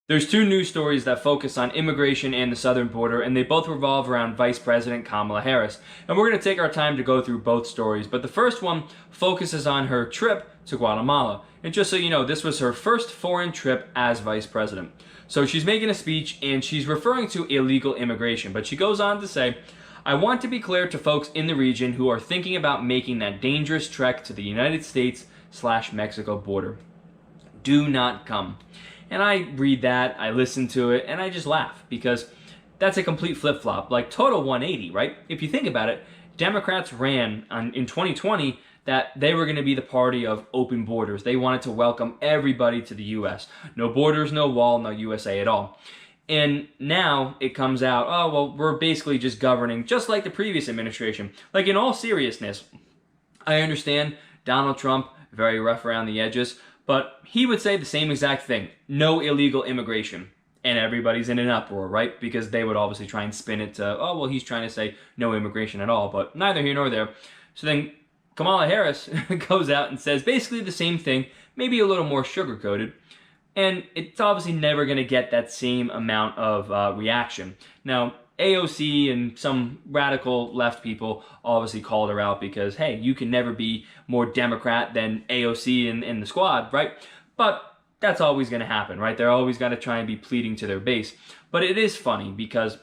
There's two news stories that focus on immigration and the southern border, and they both revolve around Vice President Kamala Harris. And we're going to take our time to go through both stories. But the first one focuses on her trip to Guatemala. And just so you know, this was her first foreign trip as Vice President. So she's making a speech and she's referring to illegal immigration. But she goes on to say, I want to be clear to folks in the region who are thinking about making that dangerous trek to the United States/Mexico border. Do not come. And I read that, I listen to it, and I just laugh because that's a complete flip-flop, like total 180, right? If you think about it, Democrats ran in 2020 that they were going to be the party of open borders. They wanted to welcome everybody to the U.S. No borders, no wall, no USA at all. And now it comes out, oh, well, we're basically just governing just like the previous administration. Like, in all seriousness, I understand Donald Trump, very rough around the edges, but he would say the same exact thing. No illegal immigration. And everybody's in an uproar, right? Because they would obviously try and spin it to, oh, well, he's trying to say no immigration at all. But neither here nor there. So then Kamala Harris goes out and says basically the same thing, maybe a little more sugar-coated. And it's obviously never going to get that same amount of reaction. Now, AOC and some radical left people obviously called her out because, hey, you can never be more Democrat than AOC in the squad, right? But that's always going to happen, right? They're always going to try and be pleading to their base. But it is funny because,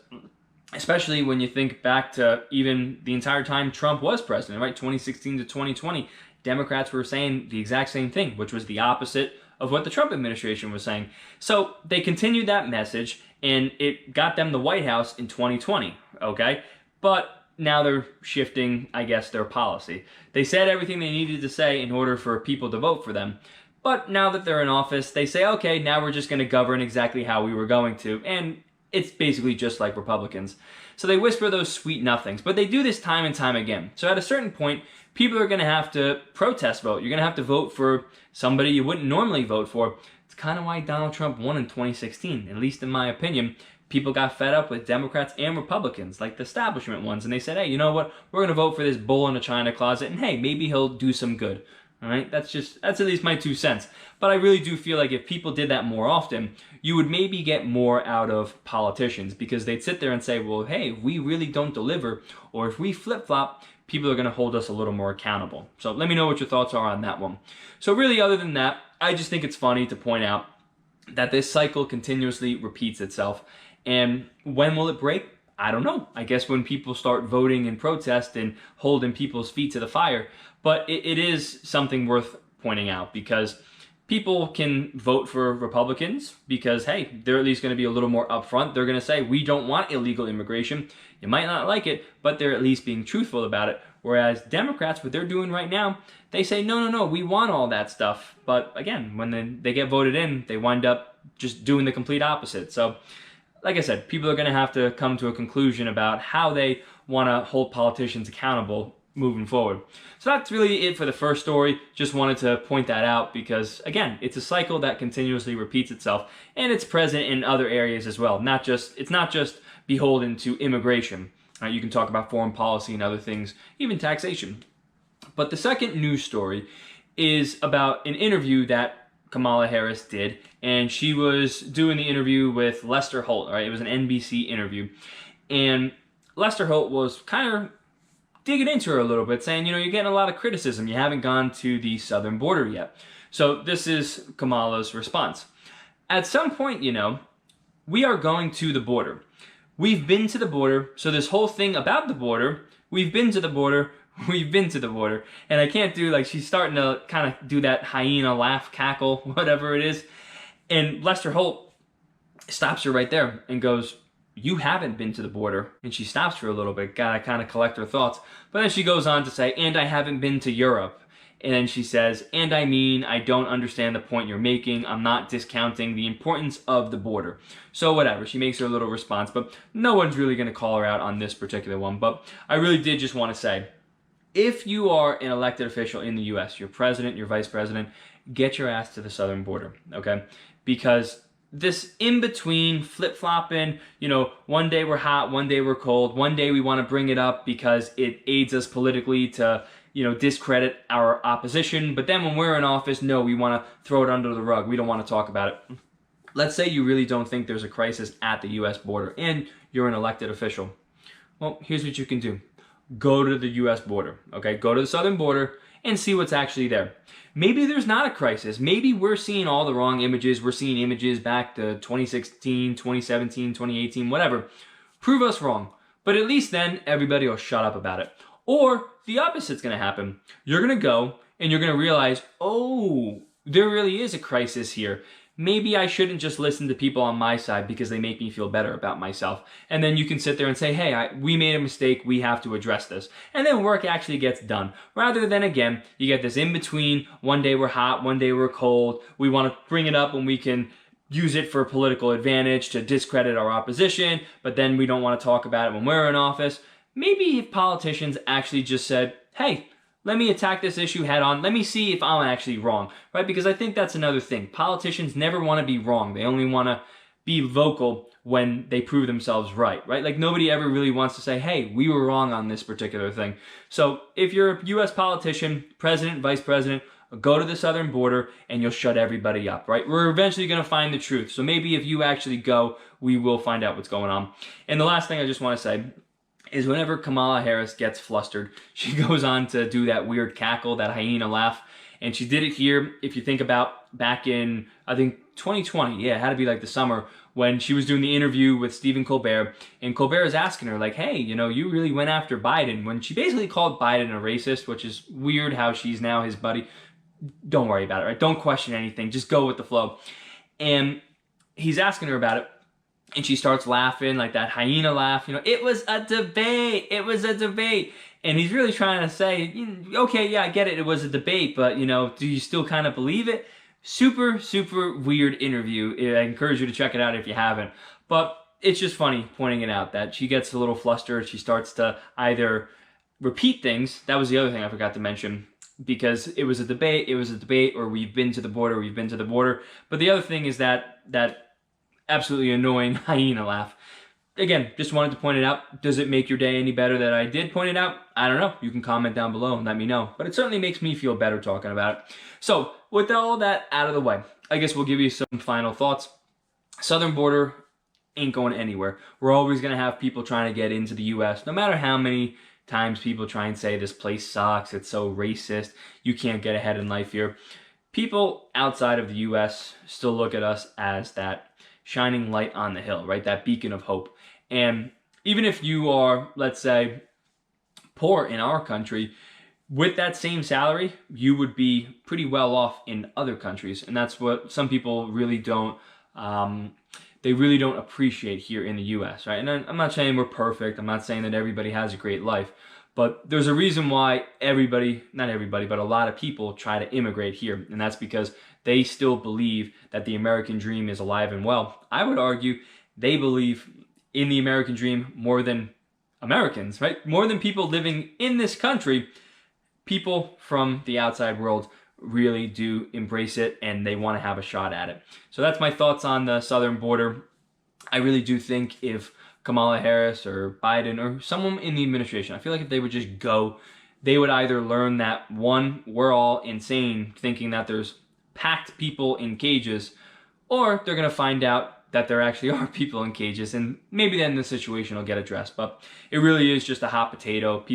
especially when you think back to even the entire time Trump was president, right? 2016 to 2020, Democrats were saying the exact same thing, which was the opposite of what the Trump administration was saying. So they continued that message, and it got them the White House in 2020, okay? But now they're shifting, I guess, their policy. They said everything they needed to say in order for people to vote for them. But now that they're in office, they say, okay, now we're just going to govern exactly how we were going to. And it's basically just like Republicans. So they whisper those sweet nothings, but they do this time and time again. So at a certain point, people are going to have to protest vote. You're going to have to vote for somebody you wouldn't normally vote for. It's kind of why Donald Trump won in 2016, at least in my opinion. People got fed up with Democrats and Republicans, like the establishment ones, and they said, hey, you know what? We're going to vote for this bull in a china closet, and hey, maybe he'll do some good. All right, that's at least my 2 cents. But I really do feel like if people did that more often, you would maybe get more out of politicians because they'd sit there and say, well, hey, if we really don't deliver, or if we flip-flop, people are going to hold us a little more accountable. So let me know what your thoughts are on that one. So really, other than that, I just think it's funny to point out that this cycle continuously repeats itself. And when will it break? I don't know. I guess when people start voting in protest and holding people's feet to the fire. But it is something worth pointing out because people can vote for Republicans because, hey, they're at least going to be a little more upfront. They're going to say, we don't want illegal immigration. You might not like it, but they're at least being truthful about it. Whereas Democrats, what they're doing right now, they say, no, we want all that stuff. But again, when they get voted in, they wind up just doing the complete opposite. So, like I said, people are going to have to come to a conclusion about how they want to hold politicians accountable moving forward. So that's really it for the first story. Just wanted to point that out because, again, it's a cycle that continuously repeats itself, and it's present in other areas as well. It's not just beholden to immigration. You can talk about foreign policy and other things, even taxation. But the second news story is about an interview that Kamala Harris did, and she was doing the interview with Lester Holt, right? It was an NBC interview, and Lester Holt was kind of digging into her a little bit, saying, you're getting a lot of criticism. You haven't gone to the southern border yet. So this is Kamala's response. At some point, we are going to the border. We've been to the border, so this whole thing about the border, we've been to the border, we've been to the border. And I can't do, she's starting to kind of do that hyena laugh, cackle, whatever it is. And Lester Holt stops her right there and goes, you haven't been to the border. And she stops for a little bit, gotta kind of collect her thoughts. But then she goes on to say, and I haven't been to Europe. And then she says, and I don't understand the point you're making. I'm not discounting the importance of the border. So whatever, she makes her little response, but no one's really going to call her out on this particular one. But I really did just want to say, if you are an elected official in the U.S., your president, your vice president, get your ass to the southern border, okay? Because this in-between flip-flopping, one day we're hot, one day we're cold, one day we want to bring it up because it aids us politically to, discredit our opposition. But then when we're in office, no, we want to throw it under the rug. We don't want to talk about it. Let's say you really don't think there's a crisis at the US border and you're an elected official. Well, here's what you can do. Go to the US border, okay? Go to the southern border and see what's actually there. Maybe there's not a crisis. Maybe we're seeing all the wrong images. We're seeing images back to 2016, 2017, 2018, whatever. Prove us wrong. But at least then everybody will shut up about it. Or the opposite's going to happen. You're going to go and you're going to realize, oh, there really is a crisis here. Maybe I shouldn't just listen to people on my side because they make me feel better about myself. And then you can sit there and say, hey, we made a mistake. We have to address this. And then work actually gets done. Rather than, again, you get this in between. One day we're hot, one day we're cold. We want to bring it up when we can use it for political advantage to discredit our opposition, but then we don't want to talk about it when we're in office. Maybe if politicians actually just said, hey, let me attack this issue head on. Let me see if I'm actually wrong, right? Because I think that's another thing. Politicians never want to be wrong. They only want to be vocal when they prove themselves right? Like nobody ever really wants to say, hey, we were wrong on this particular thing. So if you're a US politician, president, vice president, go to the southern border and you'll shut everybody up, right? We're eventually going to find the truth. So maybe if you actually go, we will find out what's going on. And the last thing I just want to say is whenever Kamala Harris gets flustered, she goes on to do that weird cackle, that hyena laugh. And she did it here, if you think about back in, I think, 2020. Yeah, it had to be like the summer when she was doing the interview with Stephen Colbert. And Colbert is asking her, like, hey, you really went after Biden. When she basically called Biden a racist, which is weird how she's now his buddy. Don't worry about it, right? Don't question anything. Just go with the flow. And he's asking her about it. And she starts laughing, like that hyena laugh. It was a debate. It was a debate. And he's really trying to say, okay, yeah, I get it. It was a debate. But, do you still kind of believe it? Super, super weird interview. I encourage you to check it out if you haven't. But it's just funny pointing it out that she gets a little flustered. She starts to either repeat things. That was the other thing I forgot to mention. Because it was a debate, or we've been to the border. But the other thing is that absolutely annoying hyena laugh. Again, just wanted to point it out. Does it make your day any better that I did point it out? I don't know. You can comment down below and let me know. But it certainly makes me feel better talking about it. So, with all that out of the way, I guess we'll give you some final thoughts. Southern border ain't going anywhere. We're always going to have people trying to get into the U.S., no matter how many times people try and say this place sucks, it's so racist, you can't get ahead in life here. People outside of the U.S. still look at us as that shining light on the hill, right? That beacon of hope. And even if you are, let's say, poor in our country, with that same salary, you would be pretty well off in other countries. And that's what some people really don't, they really don't appreciate here in the U.S., right? And I'm not saying we're perfect. I'm not saying that everybody has a great life. But there's a reason why not everybody, but a lot of people try to immigrate here. And that's because they still believe that the American dream is alive and well. I would argue they believe in the American dream more than Americans, right? More than people living in this country. People from the outside world really do embrace it and they want to have a shot at it. So that's my thoughts on the southern border. I really do think if Kamala Harris or Biden or someone in the administration, I feel like if they would just go, they would either learn that, one, we're all insane thinking that there's packed people in cages, or they're going to find out that there actually are people in cages, and maybe then the situation will get addressed. But it really is just a hot potato.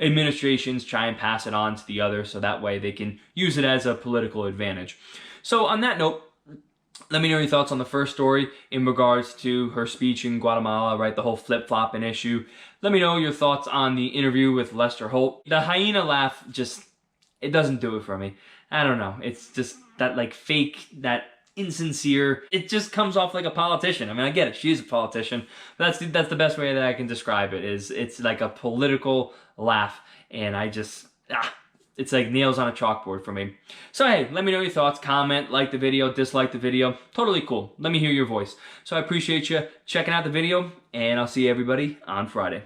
Administrations try and pass it on to the other so that way they can use it as a political advantage. So on that note, let me know your thoughts on the first story in regards to her speech in Guatemala, right? The whole flip-flopping issue. Let me know your thoughts on the interview with Lester Holt. The hyena laugh it doesn't do it for me. I don't know. It's just that like fake, that insincere. It just comes off like a politician. I mean, I get it. She's a politician. But that's the best way that I can describe it. It's like a political laugh, and it's like nails on a chalkboard for me. So hey, let me know your thoughts. Comment, like the video, dislike the video. Totally cool. Let me hear your voice. So I appreciate you checking out the video, and I'll see everybody on Friday.